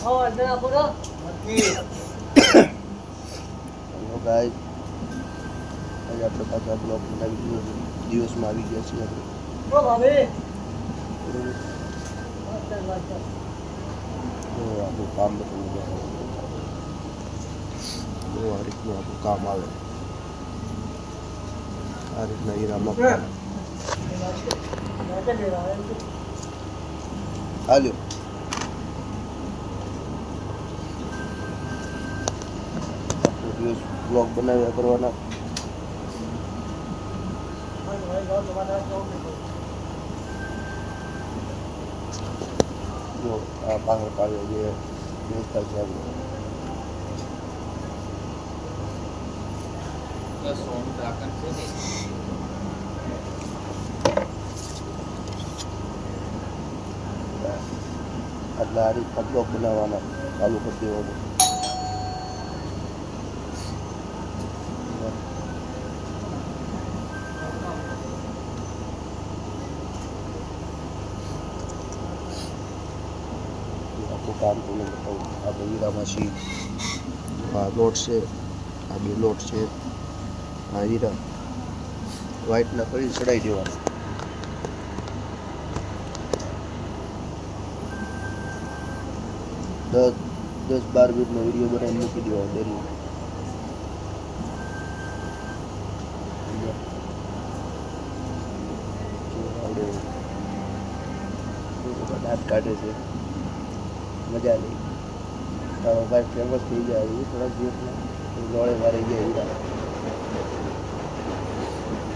Hello guys, આજે આપણે પાછા બ્લોગ બનાવી દિવસમાં આવી ગયા છીએ આપણે. આપણું કામ બધું આ રીતનું આપણું કામ આવે. આ રીતના હીરામાં હાલ્યો. દિવસ બ્લોગ બનાવ્યા કરવાના. જો આ પાછળ પાડ્યો જે વિસ્તાર છે આપણો. એટલે આ રીતના બ્લોગ બનાવવાના ચાલુ કરી દેવાનું. કામ તમને બતાવું. આપણે હીરામાં છીએ. આ લોટ છે, આ બે લોટ છે, આ હીરા વ્હાઈટના કરી ચડાવી દેવાના. 10-12 મિનિટનો વિડીયો બનાવીને મૂકી દેવાનો ડેલી. દાંત કાઢે છે, મજા નહીં. તારો ભાઈ ફેમસ થઈ જાય એ થોડાક દિવસમાં લોળે મારી ગયા હીરા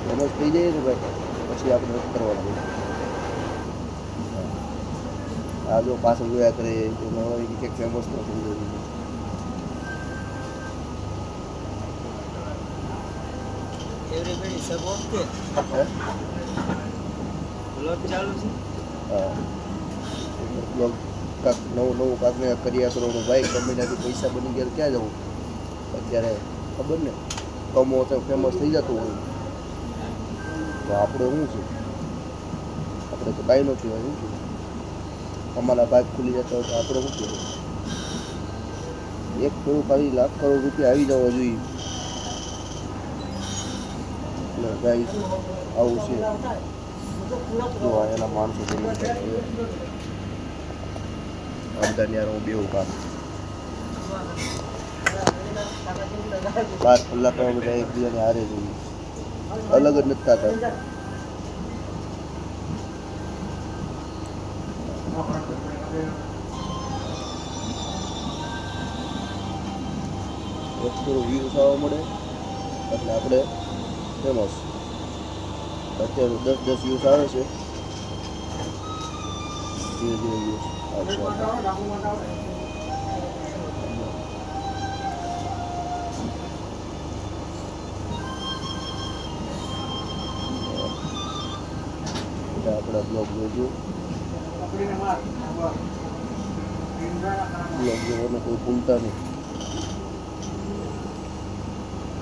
ફેમસ થઈ જાય ને ભાઈ, પછી આપણે નથી કરવાનું. આ જો પાછળ જોયા કરે એમાં કંઈક ફેમસ ન થઈ જાય. હા, કાંક નવું કાંકને કર્યા કરવાનું. ભાઈ કંપનીમાંથી પૈસા બની ગયા ક્યાં જવું અત્યારે ખબર ને. કમો તો ફેમસ થઈ જતું હોય તો આપણે શું છે, આપણે તો કાંઈ ન કહેવાય. શું છે, અમારા ભાગ ખુલી જતા હોય તો આપણે શું કહેવાય. 1 કરોડ ખાલી લાખ કરોડ રૂપિયા આવી જવા જોઈએ. એટલે ગાઈસ આવું છે. જો એના માણસો અમદાવાદ હું બેવું કામ 12 કલાક બધા એકબીજાને હારે જોઈએ. અલગ જ નથી થતા. થોડું વ્યૂઝ આવવા મળે એટલે આપણે ફેમસ. અત્યારે 10 વ્યૂઝ આવે છે. ધીરે ધીરે વ્યૂઝ આવશે. આપણા બ્લોગ જોજો. બ્લોગ જોવાનો કોઈ ભૂલતા નહીં.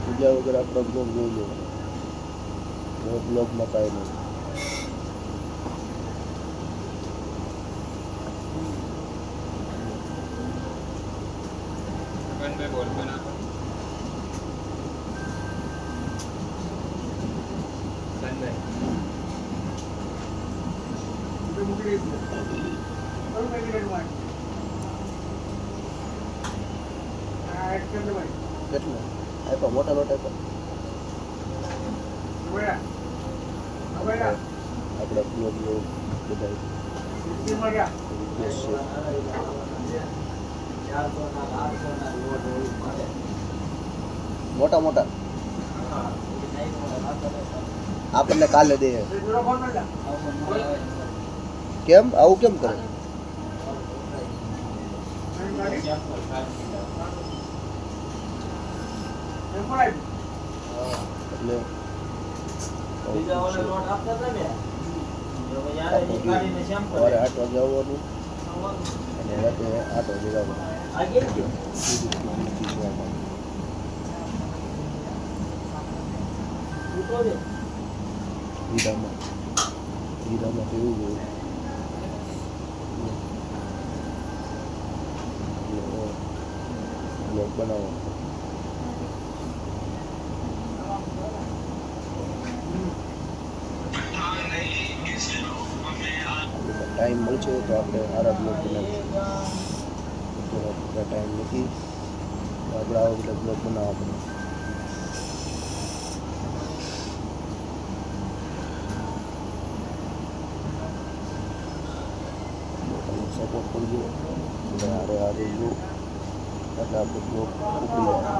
પૂજા વગર આપણા બ્લોગ જોઈ લેવાનો. બ્લોગમાં કાંઈ નહીં. કેટલા આપ્યા? મોટા લોટ આપ્યા. આપણા બ્લોગ બધા મોટા મોટા આપણને કાલે દે. કેમ આવું કેમ કરે? એટલે સવારે 8 વાગે આવવાનું અને રાતે 8 વાગે જવાનું. હીરામાં કેવું હોય. બનાવો. ટાઈમ મળશે તો આપણે સારા બ્લોગ બનાવીશું. ટાઈમ નથી આપણે આવા બધા બ્લોગ બનાવવા પડે. સપોર્ટ કરજો એટલે હારે હારે જો એટલે આપણે બ્લોગ ઉપડી જાય.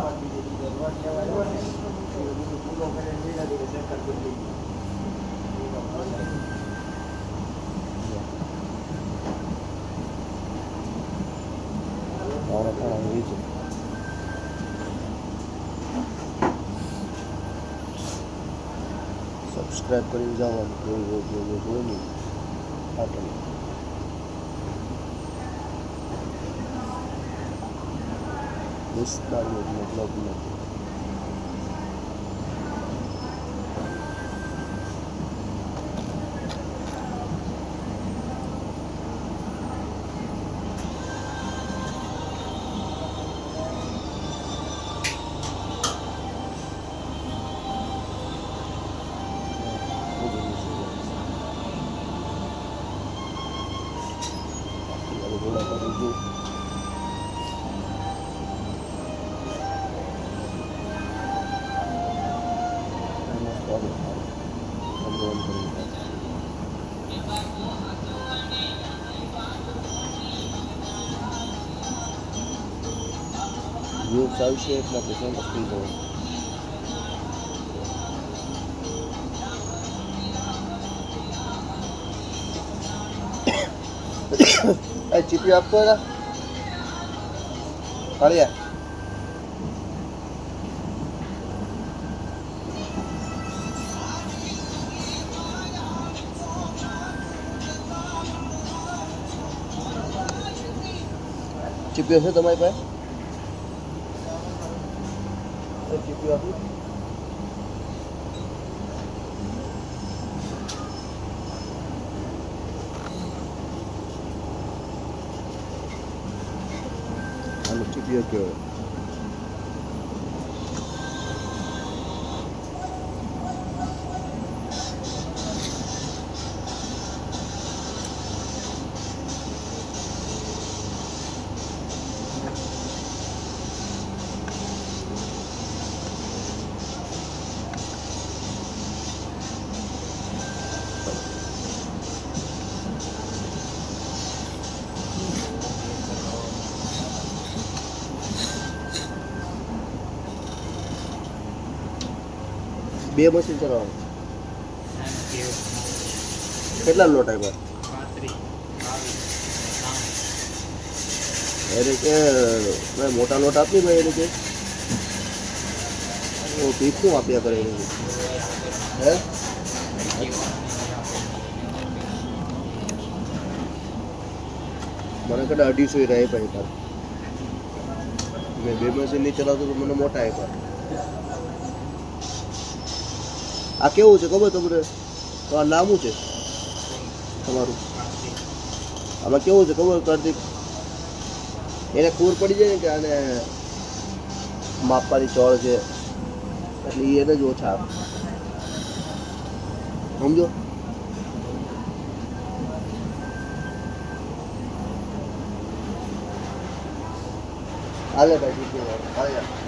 ખાણા એ છે. સબસ્ક્રાઈબ કરી જવાનું જોઈ નહીં પાટણ વિસ્તારનો મતલબ નથી. વ્યૂઝ આવશે એટલે આપણે ફેમસ થઈ જવું. ચીપી આપતો હતા કાળિયા. ચીપીઓ છે તમારી પાસે? ચીપીઓ આપી. આનો ચીપીઓ કેવો? બે મશીન ચલાવવાનું. કેટલા લોટ આપ્યા? એને કે મોટા લોટ આપી ભાઈ એને કે પીસ શું આપ્યા કરે એને હે? મને કદાચ 250 રહે ભાઈ તાર. મેં બે મશીન નહીં ચલાવતો તો મને મોટા આપ્યા. આ કેવું છે ખબર તમને? તો આ નામું છે તમારું. આમાં કેવું છે ખબર કાર્તિક? એને ખબર પડી જાય ને કે આને માપવાની ચોળ છે એટલે એને જ ઓછા આપે. સમજો? હાલે ભાઈ હાલે.